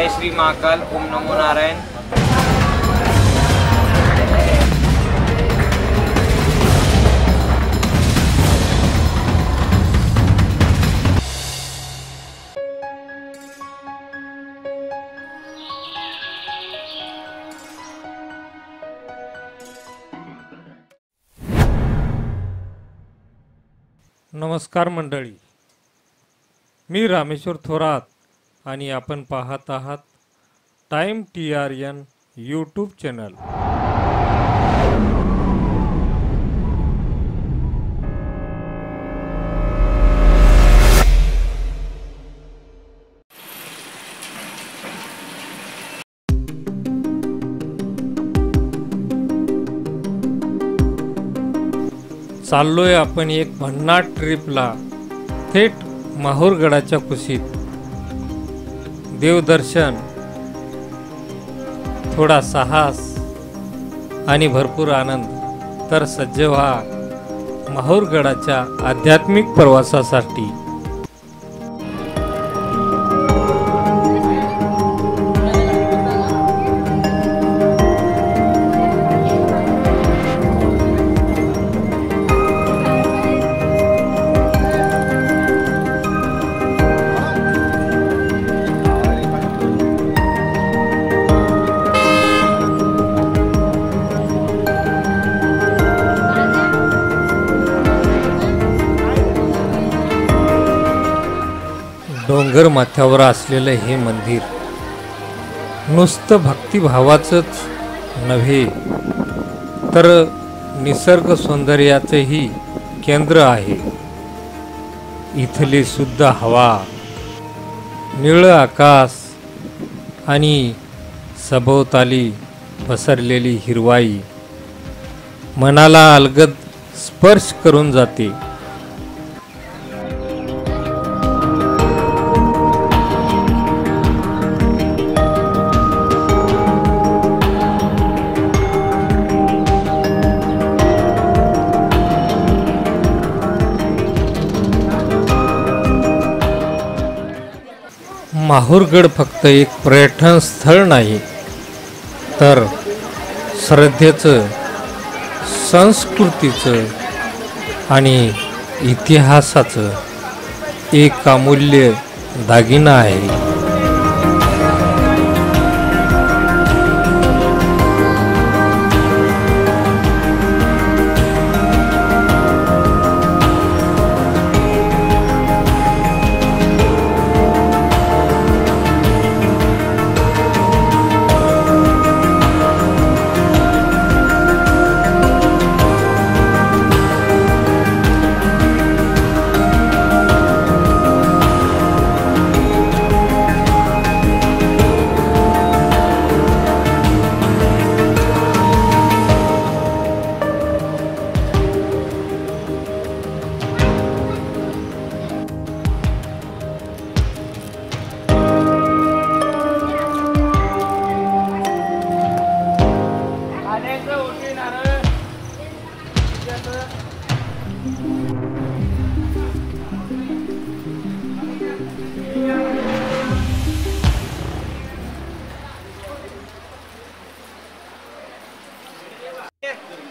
जय श्री महाकाल, ओम नमो नारायण। नमस्कार मंडळी, मी रामेश्वर थोरात आणि आपण पाहत आहात टाइम TRN यूट्यूब चॅनल। चाललोय आपण एक भन्नाट ट्रिपला, थेट माहूरगडाच्या कुशीत। देवदर्शन, थोडा साहस आणि भरपूर आनंद, तर सज्ज व्हा माहूरगडाच्या आध्यात्मिक प्रवासासाठी। डोंगर माथ्यावर असलेलं हे मंदिर नुसतं भक्तिभावाचंच नव्हे, तर निसर्ग सौंदर्याचंही केंद्र आहे। इथली शुद्ध हवा, निळं आकाश आणि सभोवताली पसरलेली हिरवाई मनाला अलगद स्पर्श करून जाते। माहूरगड फक्त एक पर्यटन स्थळ नाही, तर श्रद्धेचं, संस्कृतीचं आणि इतिहासाचं एक अमूल्य दागिना आहे।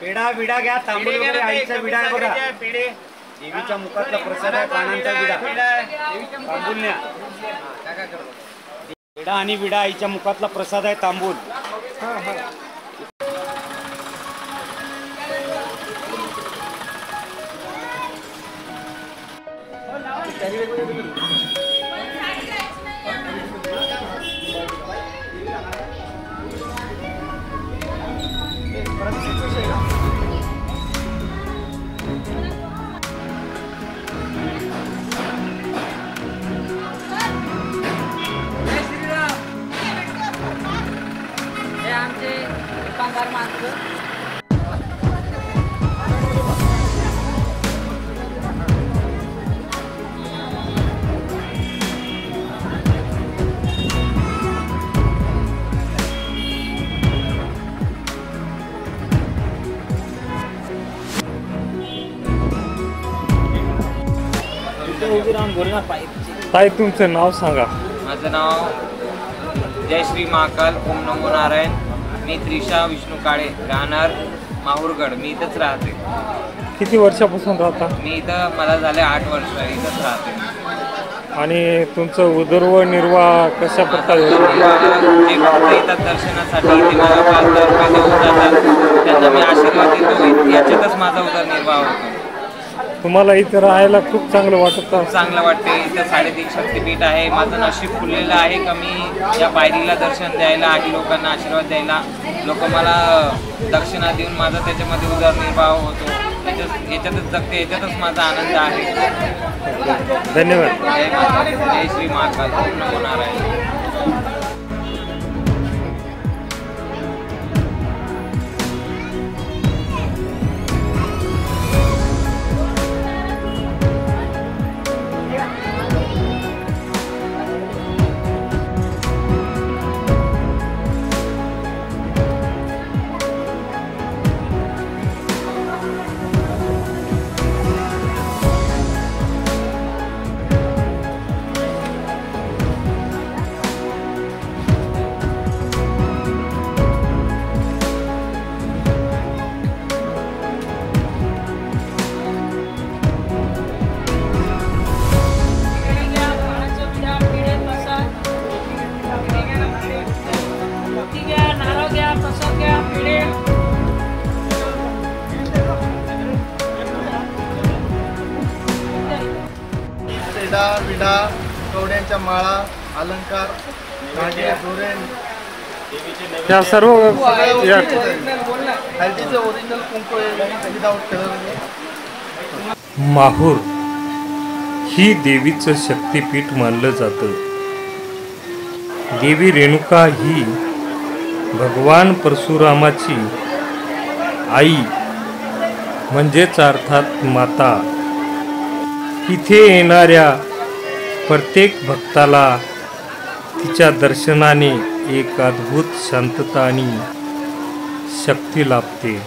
पेढा विडा घ्या, तांबूळ वगैरे आईचा विडा आहे बघा, देवीच्या मुखातला प्रसाद आहे, पानांचा विडा, तांबूल न्या। पेढा आणि विडा आईच्या मुखातला प्रसाद आहे, तांबूल। ताई तुमचं नाव सांगा। माझं नाव जय श्री महाकाल, ओम नमो नारायण. मी त्रिशा विष्णू काळे, राहणार माहूरगड. मी इथंच राहते. किती वर्षापासून राहता? मी इथं मला झाले 8 वर्ष इथंच राहते. आणि तुमचं उदरनिर्वाह कशा प्रकारे होतो? जे भक्त येतात दर्शनासाठी ते मला 5,000 रुपये देऊन जातात. त्यांना मी आशीर्वाद देतो. याच्यातच माझा उदरनिर्वाह होतो. तुम्हाला इथं राहायला खूप चांगलं वाटतं? खूप चांगलं वाटते. इथं 3.5 शक्तिपीठ आहे. माझं नशीब खुललेलं आहे का मी या पायरीला दर्शन द्यायला आणि लोकांना आशीर्वाद द्यायला. लोक मला दक्षिणा देऊन माझा त्याच्यामध्ये उदरनिर्वाह होतो. याच्यातच जगते. याच्यातच माझा आनंद आहे. धन्यवाद. जय माता, जय श्री महाकाल, ओम नमो नारायण. पेढा विडा कवड्यांच्या माळा अलंकार धागे दोरे त्या सर्व या हळदीचं ओरिजिनल कुंकू विदाउट कलर. माहूर ही देवीचं शक्तिपीठ मानलं जातं. देवी रेणुका ही भगवान परशुरामाची आई म्हणजेच अर्थात माता. इथे येणाऱ्या प्रत्येक भक्ताला तिच्या दर्शनाने एक अद्भुत शांतता आणि शक्ती लाभते.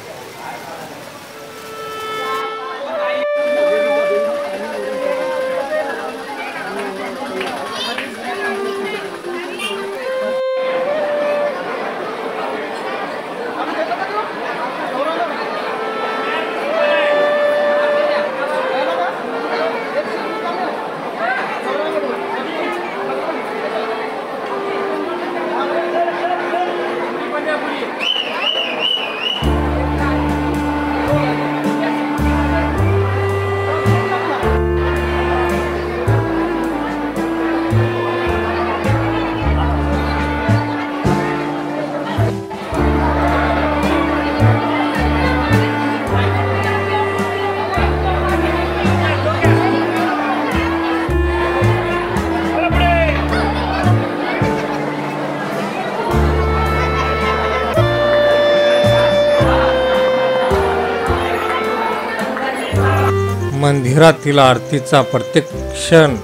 मंदिरातील आरतीचा प्रत्येक क्षण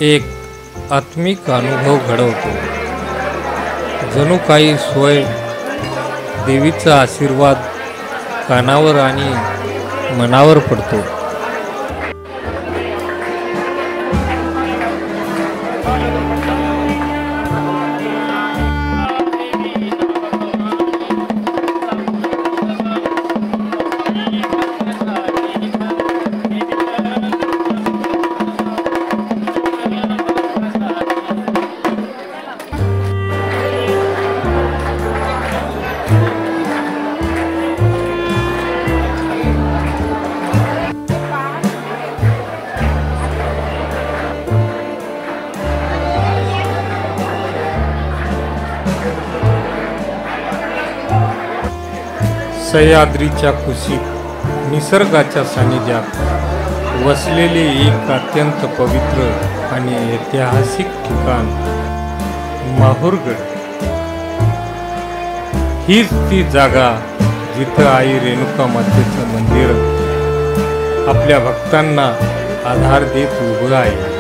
एक आत्मिक अनुभव घडवतो. जणू काही सोय देवीचा आशीर्वाद कानावर आणि मनावर पडतो. सह्याद्रीच्या कुशीत निसर्गाच्या सानिध्यात वसलेले एक अत्यंत पवित्र आणि ऐतिहासिक ठिकाण माहूरगड. हीच ती जागा जिथं आई रेणुका मातेचं मंदिर आपल्या भक्तांना आधार देत उभं आहे.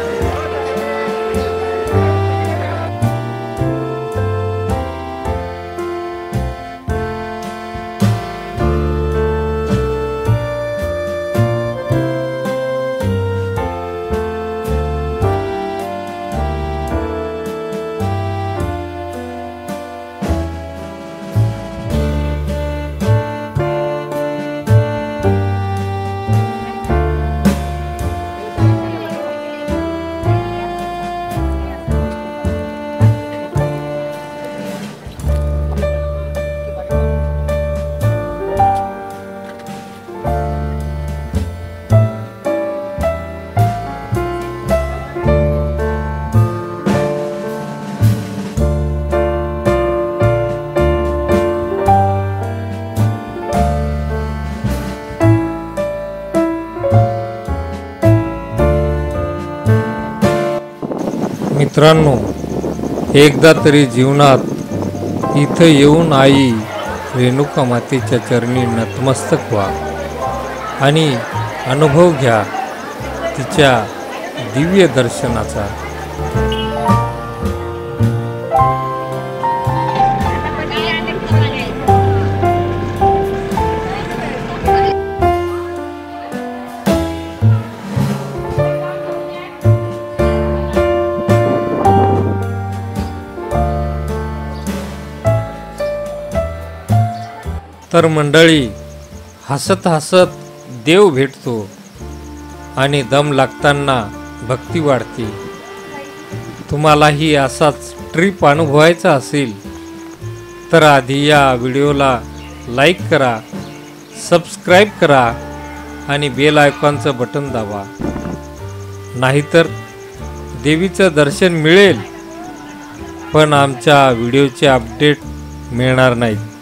मित्रांनो, एकदा तरी जीवनात इथं येऊन आई रेणुका मातेच्या चरणी नतमस्तक व्हा आणि अनुभव घ्या तिच्या दिव्य दर्शनाचा. तर मंडळी, हसत हसत देव भेटतो आणि दम लागताना भक्ती वाढते. तुम्हालाही असाच ट्रिप अनुभवायचा असेल तर आधी या व्हिडिओला लाईक करा, सबस्क्राईब करा आणि बेल आयकॉनचं बटन दाबा. नाहीतर देवीचं दर्शन मिळेल पण आमच्या व्हिडिओचे अपडेट मिळणार नाहीत.